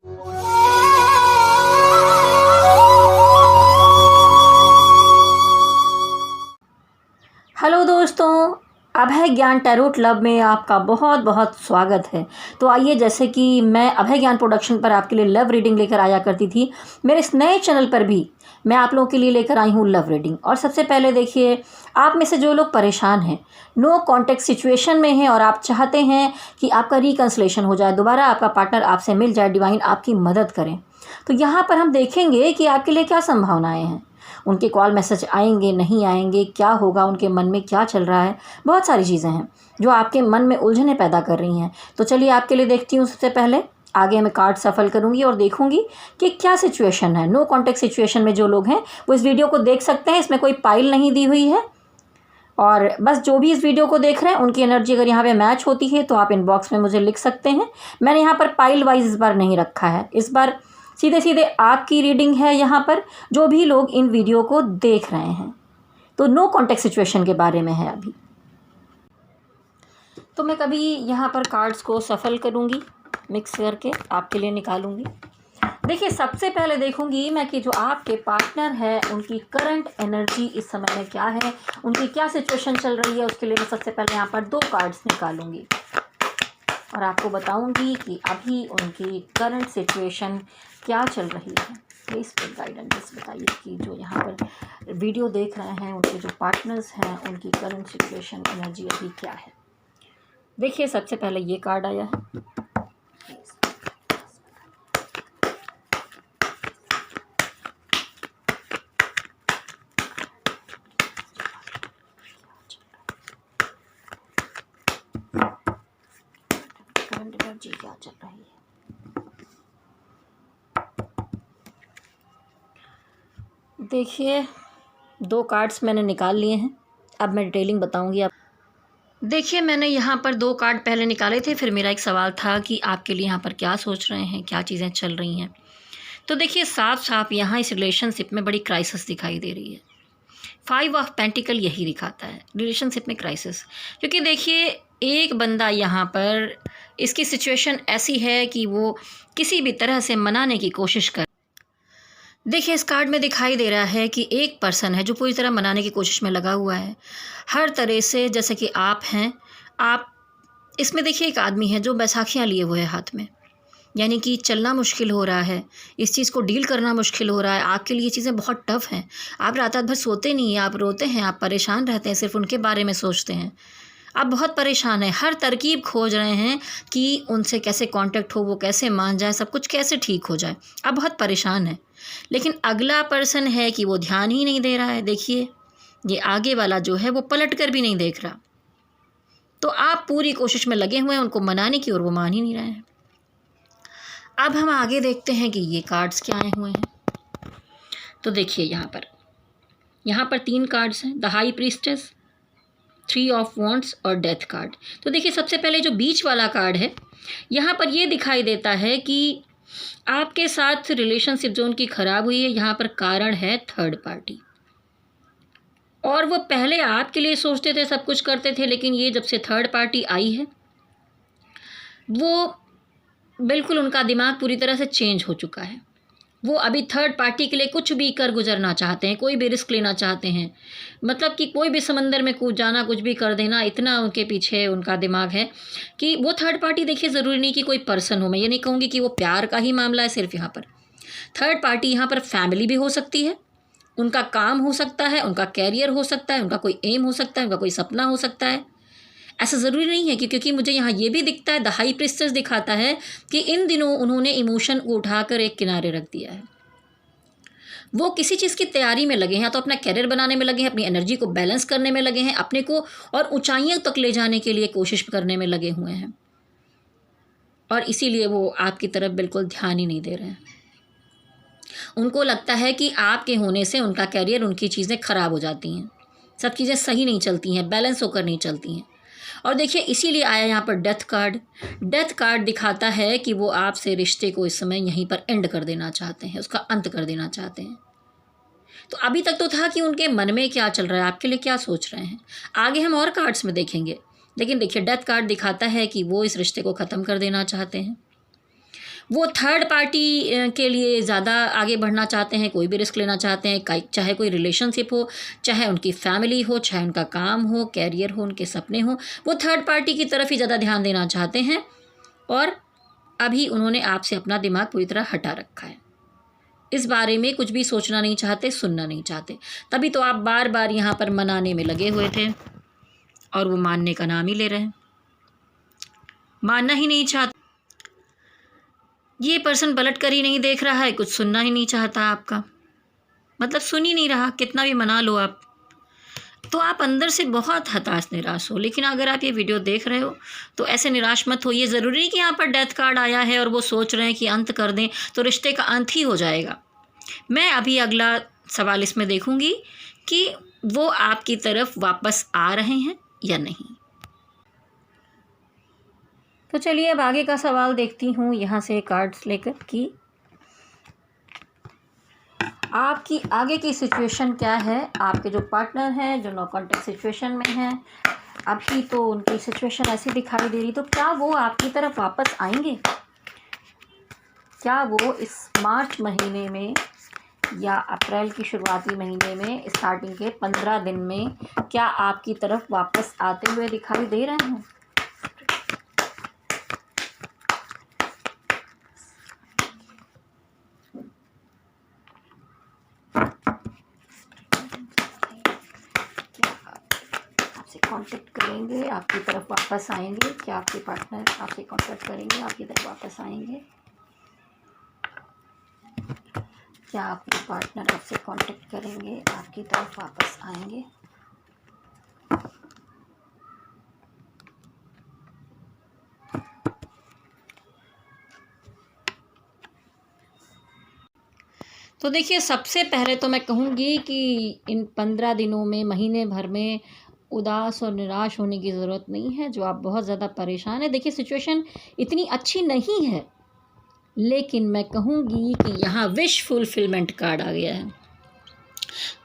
Hello दोस्तों, अभय ज्ञान tarot club में आपका बहुत बहुत स्वागत है। तो आइए, जैसे कि मैं अभय ज्ञान प्रोडक्शन पर आपके लिए लव रीडिंग लेकर आया करती थी, मेरे इस नए चैनल पर भी मैं आप लोगों के लिए लेकर आई हूँ लव रीडिंग। और सबसे पहले देखिए, आप में से जो लोग परेशान हैं, नो कॉन्टैक्ट सिचुएशन में हैं और आप चाहते हैं कि आपका रिकन्सिलेशन हो जाए, दोबारा आपका पार्टनर आपसे मिल जाए, डिवाइन आपकी मदद करें, तो यहाँ पर हम देखेंगे कि आपके लिए क्या संभावनाएँ हैं। उनके कॉल मैसेज आएंगे, नहीं आएंगे, क्या होगा, उनके मन में क्या चल रहा है, बहुत सारी चीज़ें हैं जो आपके मन में उलझनें पैदा कर रही हैं। तो चलिए आपके लिए देखती हूँ। सबसे पहले आगे मैं कार्ड सफल करूँगी और देखूँगी कि क्या सिचुएशन है। नो कॉन्टैक्ट सिचुएशन में जो लोग हैं वो इस वीडियो को देख सकते हैं, इसमें कोई पाइल नहीं दी हुई है। और बस जो भी इस वीडियो को देख रहे हैं उनकी एनर्जी अगर यहाँ पे मैच होती है तो आप इनबॉक्स में मुझे लिख सकते हैं। मैंने यहाँ पर पाइल वाइज इस बार नहीं रखा है, इस बार सीधे सीधे आपकी रीडिंग है यहाँ पर, जो भी लोग इन वीडियो को देख रहे हैं। तो नो कॉन्टैक्ट सिचुएशन के बारे में है अभी। तो मैं कभी यहाँ पर कार्ड्स को सफल करूँगी, मिक्स करके आपके लिए निकालूंगी। देखिए, सबसे पहले देखूंगी मैं कि जो आपके पार्टनर है उनकी करंट एनर्जी इस समय में क्या है, उनकी क्या सिचुएशन चल रही है। उसके लिए मैं सबसे पहले यहाँ पर 2 कार्ड्स निकालूंगी और आपको बताऊंगी कि अभी उनकी करंट सिचुएशन क्या चल रही है। प्लीज़ फिर गाइडेंस बताइए कि जो यहाँ पर वीडियो देख रहे हैं उनके जो पार्टनर्स हैं उनकी करंट सिचुएशन एनर्जी अभी क्या है। देखिए, सबसे पहले ये कार्ड आया है। करंट एनर्जी क्या चल रही है। देखिए, 2 कार्ड्स मैंने निकाल लिए हैं, अब मैं डिटेलिंग बताऊंगी आप। देखिए, मैंने यहाँ पर 2 कार्ड पहले निकाले थे, फिर मेरा एक सवाल था कि आपके लिए यहाँ पर क्या सोच रहे हैं, क्या चीज़ें चल रही हैं। तो देखिए, साफ साफ यहाँ इस रिलेशनशिप में बड़ी क्राइसिस दिखाई दे रही है। 5 ऑफ पेंटिकल यही दिखाता है, रिलेशनशिप में क्राइसिस। क्योंकि देखिए, एक बंदा यहाँ पर, इसकी सिचुएशन ऐसी है कि वो किसी भी तरह से मनाने की कोशिश कर। देखिए, इस कार्ड में दिखाई दे रहा है कि एक पर्सन है जो पूरी तरह मनाने की कोशिश में लगा हुआ है हर तरह से। जैसे कि आप हैं, आप इसमें देखिए एक आदमी है जो बैसाखियाँ लिए हुए है हाथ में, यानी कि चलना मुश्किल हो रहा है, इस चीज़ को डील करना मुश्किल हो रहा है। आपके लिए ये चीज़ें बहुत टफ हैं। आप रात भर सोते नहीं हैं, आप रोते हैं, आप परेशान रहते हैं, सिर्फ उनके बारे में सोचते हैं। आप बहुत परेशान हैं, हर तरकीब खोज रहे हैं कि उनसे कैसे कांटेक्ट हो, वो कैसे मान जाए, सब कुछ कैसे ठीक हो जाए। आप बहुत परेशान हैं, लेकिन अगला पर्सन है कि वो ध्यान ही नहीं दे रहा है। देखिए, ये आगे वाला जो है वो पलट कर भी नहीं देख रहा। तो आप पूरी कोशिश में लगे हुए हैं उनको मनाने की और वो मान ही नहीं रहे हैं। अब हम आगे देखते हैं कि ये कार्ड्स क्या आए हुए हैं। तो देखिए, यहाँ पर 3 कार्ड्स हैं, the high priestess, 3 of wands और डेथ कार्ड। तो देखिए, सबसे पहले जो बीच वाला कार्ड है, यहाँ पर ये दिखाई देता है कि आपके साथ रिलेशनशिप जो उनकी ख़राब हुई है, यहाँ पर कारण है थर्ड पार्टी। और वो पहले आपके लिए सोचते थे, सब कुछ करते थे, लेकिन ये जब से थर्ड पार्टी आई है, वो बिल्कुल उनका दिमाग पूरी तरह से चेंज हो चुका है। वो अभी थर्ड पार्टी के लिए कुछ भी कर गुजरना चाहते हैं, कोई भी रिस्क लेना चाहते हैं। मतलब कि कोई भी समंदर में कूद जाना, कुछ भी कर देना, इतना उनके पीछे उनका दिमाग है कि वो थर्ड पार्टी, देखिए, ज़रूरी नहीं कि कोई पर्सन हो। मैं ये नहीं कहूँगी कि वो प्यार का ही मामला है सिर्फ। यहाँ पर थर्ड पार्टी, यहाँ पर फैमिली भी हो सकती है, उनका काम हो सकता है, उनका कैरियर हो सकता है, उनका कोई एम हो सकता है, उनका कोई सपना हो सकता है। ऐसा ज़रूरी नहीं है कि, क्योंकि मुझे यहाँ ये भी दिखता है, द हाई प्रीस्टेस दिखाता है कि इन दिनों उन्होंने इमोशन को उठाकर एक किनारे रख दिया है। वो किसी चीज़ की तैयारी में लगे हैं, तो अपना कैरियर बनाने में लगे हैं, अपनी एनर्जी को बैलेंस करने में लगे हैं, अपने को और ऊंचाइयों तक ले जाने के लिए कोशिश करने में लगे हुए हैं। और इसीलिए वो आपकी तरफ बिल्कुल ध्यान ही नहीं दे रहे हैं। उनको लगता है कि आपके होने से उनका कैरियर, उनकी चीज़ें ख़राब हो जाती हैं, सब चीज़ें सही नहीं चलती हैं, बैलेंस होकर नहीं चलती हैं। और देखिए, इसीलिए आया यहाँ पर डेथ कार्ड। डेथ कार्ड दिखाता है कि वो आपसे रिश्ते को इस समय यहीं पर एंड कर देना चाहते हैं, उसका अंत कर देना चाहते हैं। तो अभी तक तो था कि उनके मन में क्या चल रहा है, आपके लिए क्या सोच रहे हैं। आगे हम और कार्ड्स में देखेंगे, लेकिन देखिए, डेथ कार्ड दिखाता है कि वो इस रिश्ते को ख़त्म कर देना चाहते हैं। वो थर्ड पार्टी के लिए ज़्यादा आगे बढ़ना चाहते हैं, कोई भी रिस्क लेना चाहते हैं, चाहे कोई रिलेशनशिप हो, चाहे उनकी फैमिली हो, चाहे उनका काम हो, कैरियर हो, उनके सपने हो, वो थर्ड पार्टी की तरफ ही ज़्यादा ध्यान देना चाहते हैं। और अभी उन्होंने आपसे अपना दिमाग पूरी तरह हटा रखा है, इस बारे में कुछ भी सोचना नहीं चाहते, सुनना नहीं चाहते। तभी तो आप बार बार यहाँ पर मनाने में लगे हुए थे और वो मानने का नाम ही ले रहे हैं, मानना ही नहीं चाहते। ये पर्सन पलट कर ही नहीं देख रहा है, कुछ सुनना ही नहीं चाहता आपका, मतलब सुन ही नहीं रहा, कितना भी मना लो आप। तो आप अंदर से बहुत हताश निराश हो। लेकिन अगर आप ये वीडियो देख रहे हो तो ऐसे निराश मत हो। ये ज़रूरी नहीं कि यहाँ पर डेथ कार्ड आया है और वो सोच रहे हैं कि अंत कर दें तो रिश्ते का अंत ही हो जाएगा। मैं अभी अगला सवाल इसमें देखूंगी कि वो आपकी तरफ वापस आ रहे हैं या नहीं। तो चलिए अब आगे का सवाल देखती हूँ यहाँ से कार्ड्स लेकर कि आपकी आगे की सिचुएशन क्या है। आपके जो पार्टनर हैं, जो नो कॉन्टेक्ट सिचुएशन में हैं, अभी तो उनकी सिचुएशन ऐसी दिखाई दे रही, तो क्या वो आपकी तरफ वापस आएंगे? क्या वो इस मार्च महीने में या अप्रैल की शुरुआती महीने में, स्टार्टिंग के 15 दिन में, क्या आपकी तरफ वापस आते हुए दिखाई दे रहे हैं? कांटेक्ट करेंगे, आपकी तरफ वापस आएंगे? क्या आपके पार्टनर आपसे कांटेक्ट करेंगे, आपकी तरफ वापस आएंगे? क्या आपके पार्टनर आपसे कांटेक्ट करेंगे, आपकी तरफ वापस आएंगे? तो देखिए, सबसे पहले तो मैं कहूँगी कि इन 15 दिनों में, महीने भर में उदास और निराश होने की ज़रूरत नहीं है। जो आप बहुत ज़्यादा परेशान हैं, देखिए सिचुएशन इतनी अच्छी नहीं है, लेकिन मैं कहूँगी कि यहाँ विश फुलफिलमेंट कार्ड आ गया है।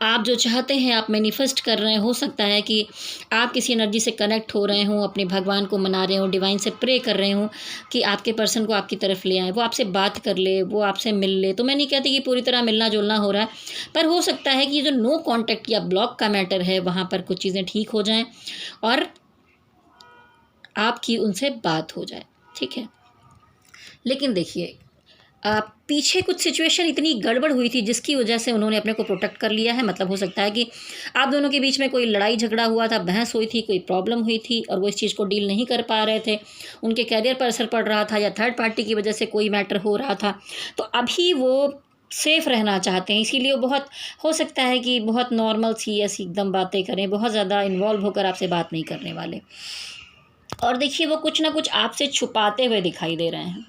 आप जो चाहते हैं आप मैनिफेस्ट कर रहे हैं। हो सकता है कि आप किसी एनर्जी से कनेक्ट हो रहे हों, अपने भगवान को मना रहे हों, डिवाइन से प्रे कर रहे हों कि आपके पर्सन को आपकी तरफ ले आए, वो आपसे बात कर ले, वो आपसे मिल ले। तो मैं नहीं कहती कि पूरी तरह मिलना जुलना हो रहा है, पर हो सकता है कि ये जो नो कॉन्टैक्ट या ब्लॉक का मैटर है, वहाँ पर कुछ चीज़ें ठीक हो जाएँ और आपकी उनसे बात हो जाए, ठीक है। लेकिन देखिए, पीछे कुछ सिचुएशन इतनी गड़बड़ हुई थी जिसकी वजह से उन्होंने अपने को प्रोटेक्ट कर लिया है। मतलब हो सकता है कि आप दोनों के बीच में कोई लड़ाई झगड़ा हुआ था, बहस हुई थी, कोई प्रॉब्लम हुई थी और वो इस चीज़ को डील नहीं कर पा रहे थे, उनके कैरियर पर असर पड़ रहा था या थर्ड पार्टी की वजह से कोई मैटर हो रहा था। तो अभी वो सेफ़ रहना चाहते हैं, इसीलिए वो बहुत हो सकता है कि बहुत नॉर्मल सी ऐसी एकदम बातें करें, बहुत ज़्यादा इन्वॉल्व होकर आपसे बात नहीं करने वाले। और देखिए, वो कुछ ना कुछ आपसे छुपाते हुए दिखाई दे रहे हैं।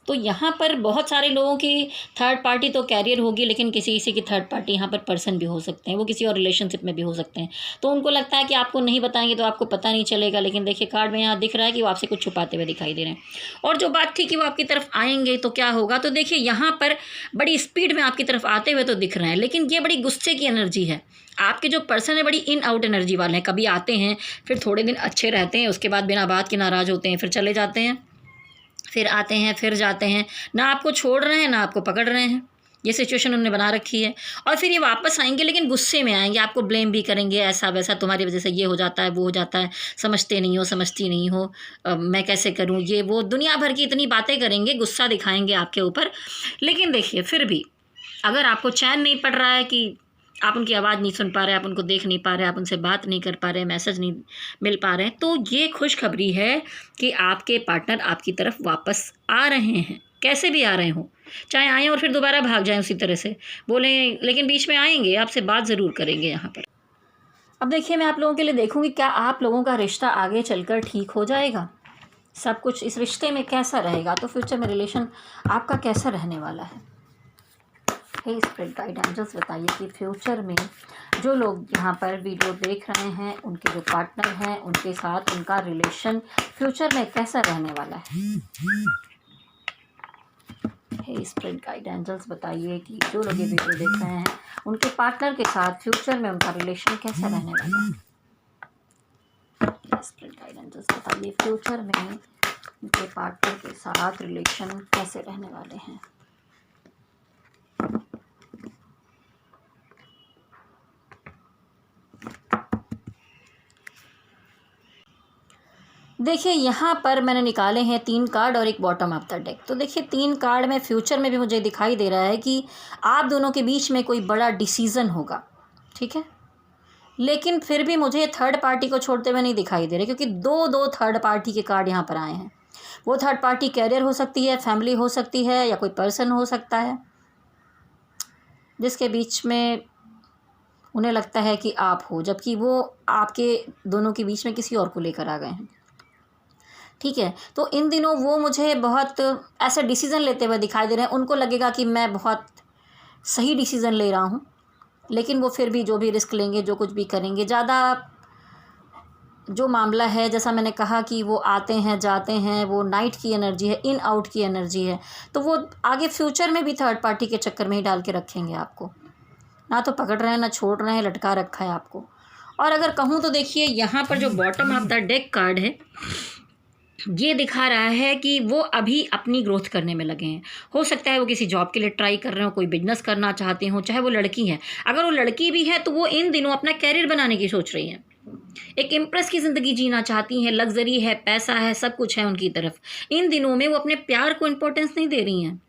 तो यहाँ पर बहुत सारे लोगों की थर्ड पार्टी तो कैरियर होगी, लेकिन किसी किसी की थर्ड पार्टी यहाँ पर पर्सन भी हो सकते हैं, वो किसी और रिलेशनशिप में भी हो सकते हैं। तो उनको लगता है कि आपको नहीं बताएंगे तो आपको पता नहीं चलेगा, लेकिन देखिए कार्ड में यहाँ दिख रहा है कि वो आपसे कुछ छुपाते हुए दिखाई दे रहे हैं। और जो बात थी कि वो आपकी तरफ आएंगे तो क्या होगा, तो देखिए यहाँ पर बड़ी स्पीड में आपकी तरफ आते हुए तो दिख रहे हैं, लेकिन ये बड़ी गुस्से की एनर्जी है। आपके जो पर्सन है बड़ी इन आउट एनर्जी वाले हैं। कभी आते हैं, फिर थोड़े दिन अच्छे रहते हैं, उसके बाद बिना बात के नाराज़ होते हैं, फिर चले जाते हैं, फिर आते हैं, फिर जाते हैं, ना आपको छोड़ रहे हैं ना आपको पकड़ रहे हैं। ये सिचुएशन उन्होंने बना रखी है। और फिर ये वापस आएंगे, लेकिन गुस्से में आएंगे, आपको ब्लेम भी करेंगे, ऐसा वैसा तुम्हारी वजह से ये हो जाता है, वो हो जाता है, समझते नहीं हो, समझती नहीं हो, मैं कैसे करूँ, ये वो दुनिया भर की इतनी बातें करेंगे, गुस्सा दिखाएंगे आपके ऊपर। लेकिन देखिए, फिर भी अगर आपको चैन नहीं पड़ रहा है कि आप उनकी आवाज़ नहीं सुन पा रहे, आप उनको देख नहीं पा रहे, आप उनसे बात नहीं कर पा रहे, मैसेज नहीं मिल पा रहे, तो ये खुशखबरी है कि आपके पार्टनर आपकी तरफ वापस आ रहे हैं। कैसे भी आ रहे हों, चाहे आएँ और फिर दोबारा भाग जाएँ उसी तरह से बोलें, लेकिन बीच में आएंगे, आपसे बात ज़रूर करेंगे यहाँ पर। अब देखिए, मैं आप लोगों के लिए देखूँगी क्या आप लोगों का रिश्ता आगे चलकर ठीक हो जाएगा, सब कुछ इस रिश्ते में कैसा रहेगा, तो फ्यूचर में रिलेशन आपका कैसा रहने वाला है। हे स्पिरिट गाइड एंजल्स, बताइए कि फ्यूचर में जो लोग यहाँ पर वीडियो देख रहे हैं, उनके जो पार्टनर हैं, उनके साथ उनका रिलेशन फ्यूचर में कैसा रहने वाला है। हे स्पिरिट गाइड एंजल्स, बताइए कि जो लोग ये वीडियो देख रहे हैं, उनके पार्टनर के साथ फ्यूचर में उनका रिलेशन कैसा रहने वाला है। स्पिरिट गाइड एंजल्स, बताइए फ्यूचर में उनके पार्टनर के साथ रिलेशन कैसे रहने वाले हैं। देखिए यहाँ पर मैंने निकाले हैं 3 कार्ड और एक बॉटम ऑफ द डेक। तो देखिए 3 कार्ड में फ्यूचर में भी मुझे दिखाई दे रहा है कि आप दोनों के बीच में कोई बड़ा डिसीज़न होगा, ठीक है। लेकिन फिर भी मुझे थर्ड पार्टी को छोड़ते हुए नहीं दिखाई दे रहे, क्योंकि दो थर्ड पार्टी के कार्ड यहाँ पर आए हैं। वो थर्ड पार्टी कैरियर हो सकती है, फैमिली हो सकती है, या कोई पर्सन हो सकता है जिसके बीच में उन्हें लगता है कि आप हो, जबकि वो आपके दोनों के बीच में किसी और को लेकर आ गए हैं, ठीक है। तो इन दिनों वो मुझे बहुत ऐसा डिसीज़न लेते हुए दिखाई दे रहे हैं। उनको लगेगा कि मैं बहुत सही डिसीज़न ले रहा हूँ, लेकिन वो फिर भी जो भी रिस्क लेंगे, जो कुछ भी करेंगे, ज़्यादा जो मामला है, जैसा मैंने कहा कि वो आते हैं जाते हैं, वो नाइट की एनर्जी है, इन आउट की एनर्जी है। तो वो आगे फ्यूचर में भी थर्ड पार्टी के चक्कर में ही डाल के रखेंगे आपको, ना तो पकड़ रहे हैं ना छोड़ रहे हैं, लटका रखा है आपको। और अगर कहूँ तो देखिए यहाँ पर जो bottom of the deck card है, ये दिखा रहा है कि वो अभी अपनी ग्रोथ करने में लगे हैं। हो सकता है वो किसी जॉब के लिए ट्राई कर रहे हो, कोई बिजनेस करना चाहते हो, चाहे वो लड़की है। अगर वो लड़की भी है तो वो इन दिनों अपना कैरियर बनाने की सोच रही हैं, एक इम्प्रेस की ज़िंदगी जीना चाहती हैं, लग्जरी है, पैसा है, सब कुछ है उनकी तरफ। इन दिनों में वो अपने प्यार को इम्पोर्टेंस नहीं दे रही हैं।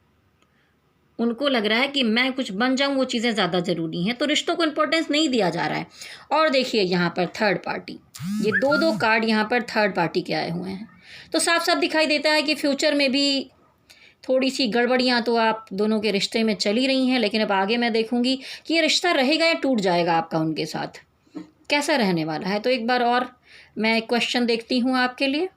उनको लग रहा है कि मैं कुछ बन जाऊं, वो चीज़ें ज़्यादा ज़रूरी हैं, तो रिश्तों को इम्पोर्टेंस नहीं दिया जा रहा है। और देखिए यहाँ पर थर्ड पार्टी, ये दो कार्ड यहाँ पर थर्ड पार्टी के आए हुए हैं। तो साफ साफ दिखाई देता है कि फ्यूचर में भी थोड़ी सी गड़बड़ियाँ तो आप दोनों के रिश्ते में चली रही हैं, लेकिन अब आगे मैं देखूंगी कि ये रिश्ता रहेगा या टूट जाएगा आपका उनके साथ, कैसा रहने वाला है। तो एक बार और मैं क्वेश्चन देखती हूँ आपके लिए।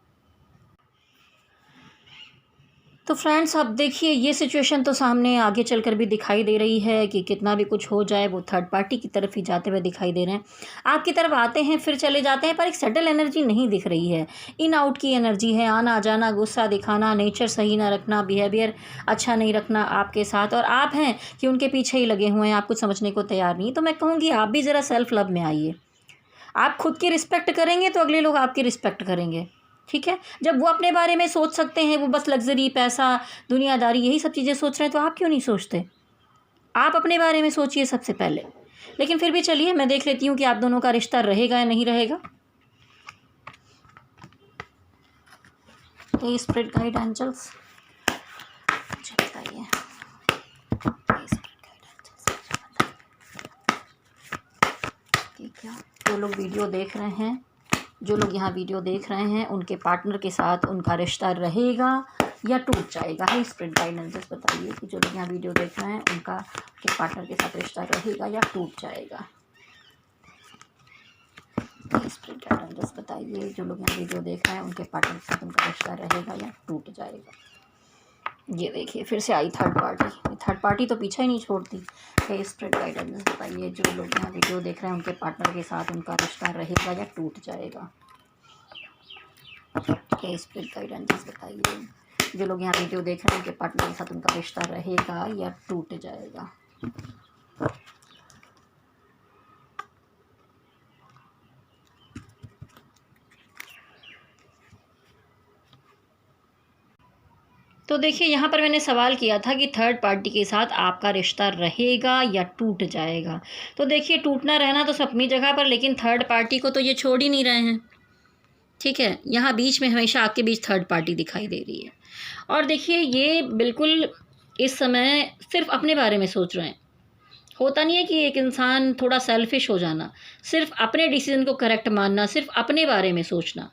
तो फ्रेंड्स अब देखिए ये सिचुएशन तो सामने आगे चलकर भी दिखाई दे रही है कि कितना भी कुछ हो जाए वो थर्ड पार्टी की तरफ ही जाते हुए दिखाई दे रहे हैं। आपकी तरफ आते हैं फिर चले जाते हैं, पर एक सेटल एनर्जी नहीं दिख रही है। इन आउट की एनर्जी है, आना जाना, गुस्सा दिखाना, नेचर सही ना रखना, बिहेवियर अच्छा नहीं रखना आपके साथ। और आप हैं कि उनके पीछे ही लगे हुए हैं, आप कुछ समझने को तैयार नहीं। तो मैं कहूँगी आप भी ज़रा सेल्फ लव में आइए। आप खुद की रिस्पेक्ट करेंगे तो अगले लोग आपकी रिस्पेक्ट करेंगे, ठीक है। जब वो अपने बारे में सोच सकते हैं, वो बस लग्जरी, पैसा, दुनियादारी, यही सब चीज़ें सोच रहे हैं, तो आप क्यों नहीं सोचते? आप अपने बारे में सोचिए सबसे पहले। लेकिन फिर भी चलिए मैं देख लेती हूँ कि आप दोनों का रिश्ता रहेगा या नहीं रहेगा। ये स्पिरिट गाइड एंजल्स बताइए, क्या जो लोग वीडियो देख रहे हैं, जो लोग यहाँ वीडियो देख रहे हैं, उनके पार्टनर के साथ उनका रिश्ता रहेगा या टूट जाएगा। है स्पिरिट गाइड एंजल्स बताइए कि जो लोग यहाँ वीडियो देख रहे हैं उनका के पार्टनर के साथ रिश्ता रहेगा या टूट जाएगा। स्पिरिट गाइड एंजल्स बताइए जो लोग यहाँ वीडियो देख रहे हैं उनके पार्टनर के साथ उनका रिश्ता रहेगा या टूट जाएगा। ये देखिए फिर से आई थर्ड पार्टी तो पीछे ही नहीं छोड़ती। स्पिरिट गाइड एंजल्स बताइए जो लोग यहाँ वीडियो देख रहे हैं उनके पार्टनर के साथ उनका रिश्ता रहेगा या टूट जाएगा। स्पिरिट गाइड एंजल्स बताइए जो लोग यहाँ वीडियो देख रहे हैं उनके पार्टनर के साथ उनका रिश्ता रहेगा या टूट जाएगा। तो देखिए यहाँ पर मैंने सवाल किया था कि थर्ड पार्टी के साथ आपका रिश्ता रहेगा या टूट जाएगा। तो देखिए टूटना रहना तो सब अपनी जगह पर, लेकिन थर्ड पार्टी को तो ये छोड़ ही नहीं रहे हैं, ठीक है। यहाँ बीच में हमेशा आपके बीच थर्ड पार्टी दिखाई दे रही है। और देखिए ये बिल्कुल इस समय सिर्फ अपने बारे में सोच रहे हैं। होता नहीं है कि एक इंसान थोड़ा सेल्फिश हो जाना, सिर्फ अपने डिसीजन को करेक्ट मानना, सिर्फ अपने बारे में सोचना।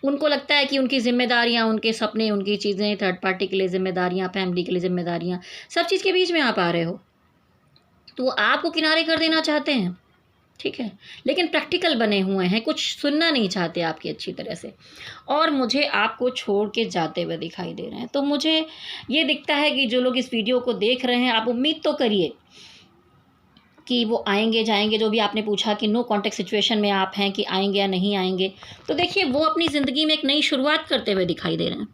उनको लगता है कि उनकी जिम्मेदारियाँ, उनके सपने, उनकी चीज़ें, थर्ड पार्टी के लिए जिम्मेदारियाँ, फैमिली के लिए जिम्मेदारियाँ, सब चीज़ के बीच में आप आ रहे हो, तो वो आपको किनारे कर देना चाहते हैं, ठीक है। लेकिन प्रैक्टिकल बने हुए हैं, कुछ सुनना नहीं चाहते आपकी अच्छी तरह से, और मुझे आपको छोड़ के जाते हुए दिखाई दे रहे हैं। तो मुझे ये दिखता है कि जो लोग इस वीडियो को देख रहे हैं, आप उम्मीद तो करिए कि वो आएंगे जाएंगे। जो भी आपने पूछा कि नो कॉन्टेक्ट सिचुएशन में आप हैं कि आएंगे या नहीं आएंगे, तो देखिए वो अपनी ज़िंदगी में एक नई शुरुआत करते हुए दिखाई दे रहे हैं।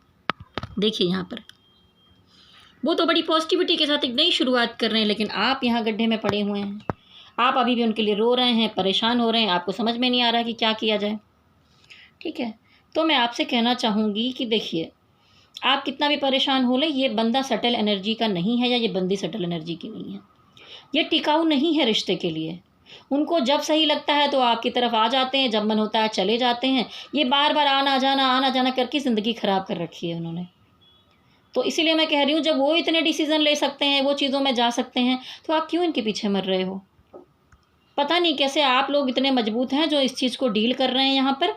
देखिए यहाँ पर वो तो बड़ी पॉजिटिविटी के साथ एक नई शुरुआत कर रहे हैं, लेकिन आप यहाँ गड्ढे में पड़े हुए हैं। आप अभी भी उनके लिए रो रहे हैं, परेशान हो रहे हैं, आपको समझ में नहीं आ रहा है कि क्या किया जाए, ठीक है। तो मैं आपसे कहना चाहूँगी कि देखिए, आप कितना भी परेशान हो लें, ये बंदा सटल एनर्जी का नहीं है या ये बंदी सटल एनर्जी की नहीं है। ये टिकाऊ नहीं है रिश्ते के लिए। उनको जब सही लगता है तो आपकी तरफ आ जाते हैं, जब मन होता है चले जाते हैं। ये बार-बार आना जाना करके ज़िंदगी ख़राब कर रखी है उन्होंने। तो इसीलिए मैं कह रही हूँ, जब वो इतने डिसीज़न ले सकते हैं, वो चीज़ों में जा सकते हैं, तो आप क्यों इनके पीछे मर रहे हो? पता नहीं कैसे आप लोग इतने मजबूत हैं जो इस चीज़ को डील कर रहे हैं यहाँ पर।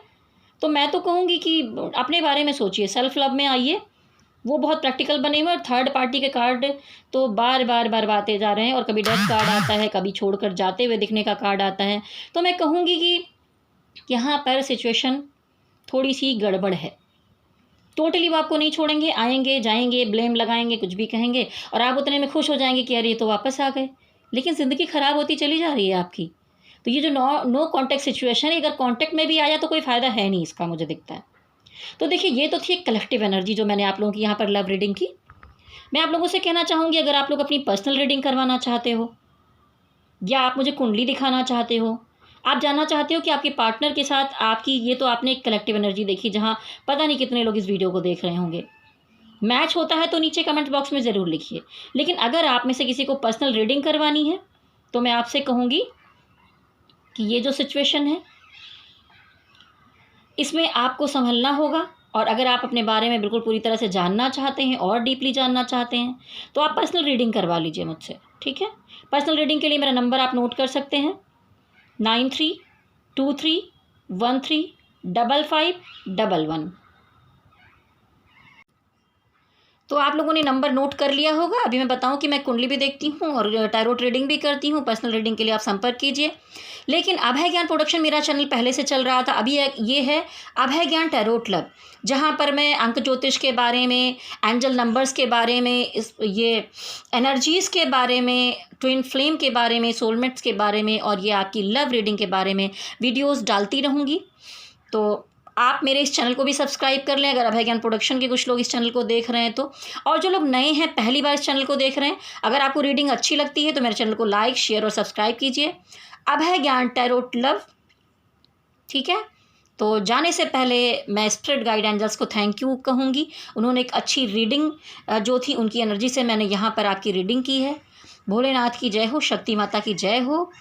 तो मैं तो कहूँगी कि अपने बारे में सोचिए, सेल्फ लव में आइए। वो बहुत प्रैक्टिकल बने हुए हैं और थर्ड पार्टी के कार्ड तो बार-बार बरबाते जा रहे हैं और कभी डेथ कार्ड आता है, कभी छोड़कर जाते हुए दिखने का कार्ड आता है। तो मैं कहूँगी कि यहाँ पर सिचुएशन थोड़ी-सी गड़बड़ है। टोटली वो आपको नहीं छोड़ेंगे, आएँगे, जाएँगे, ब्लेम लगाएँगे, कुछ भी कहेंगे और आप उतने में खुश हो जाएँगे कि अरे ये तो वापस आ गए। लेकिन ज़िंदगी ख़राब होती चली जा रही है आपकी। तो ये जो नो कॉन्टैक्ट सिचुएशन है, अगर कॉन्टैक्ट में भी आया तो कोई फ़ायदा है नहीं इसका, मुझे दिखता है। तो देखिए, ये तो थी एक कलेक्टिव एनर्जी जो मैंने आप लोगों की यहाँ पर लव रीडिंग की। मैं आप लोगों से कहना चाहूँगी, अगर आप लोग अपनी पर्सनल रीडिंग करवाना चाहते हो या आप मुझे कुंडली दिखाना चाहते हो, आप जानना चाहते हो कि आपके पार्टनर के साथ आपकी, ये तो आपने एक कलेक्टिव एनर्जी देखी जहाँ पता नहीं कितने लोग इस वीडियो को देख रहे होंगे। मैच होता है तो नीचे कमेंट बॉक्स में ज़रूर लिखिए। लेकिन अगर आप में से किसी को पर्सनल रीडिंग करवानी है तो मैं आपसे कहूँगी कि ये जो सिचुएशन है इसमें आपको संभलना होगा। और अगर आप अपने बारे में बिल्कुल पूरी तरह से जानना चाहते हैं और डीपली जानना चाहते हैं तो आप पर्सनल रीडिंग करवा लीजिए मुझसे, ठीक है। पर्सनल रीडिंग के लिए मेरा नंबर आप नोट कर सकते हैं, 9323135511। तो आप लोगों ने नंबर नोट कर लिया होगा। अभी मैं बताऊं कि मैं कुंडली भी देखती हूं और टैरोट रीडिंग भी करती हूं। पर्सनल रीडिंग के लिए आप संपर्क कीजिए। लेकिन अभय ज्ञान प्रोडक्शन मेरा चैनल पहले से चल रहा था, अभी ये है अभय ज्ञान टैरोट लव, जहां पर मैं अंक ज्योतिष के बारे में, एंजल नंबर्स के बारे में, ये एनर्जीज़ के बारे में, ट्विन फ्लेम के बारे में, सोलमेट्स के बारे में और ये आपकी लव रीडिंग के बारे में वीडियोज़ डालती रहूँगी। तो आप मेरे इस चैनल को भी सब्सक्राइब कर लें, अगर अभय ज्ञान प्रोडक्शन के कुछ लोग इस चैनल को देख रहे हैं तो। और जो लोग नए हैं, पहली बार इस चैनल को देख रहे हैं, अगर आपको रीडिंग अच्छी लगती है तो मेरे चैनल को लाइक, शेयर और सब्सक्राइब कीजिए। अभय ज्ञान टैरोट लव, ठीक है। तो जाने से पहले मैं स्पिरिट गाइड एंजल्स को थैंक यू कहूँगी। उन्होंने एक अच्छी रीडिंग जो थी उनकी एनर्जी से मैंने यहाँ पर आपकी रीडिंग की है। भोलेनाथ की जय हो, शक्ति माता की जय हो।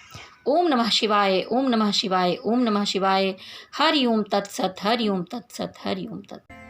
ओम नमः शिवाय, ओम नमः शिवाय, ओम नमः शिवाय। हरि ओम तत्सत, हरि ओम तत्सत, हरि ओम तत्सत।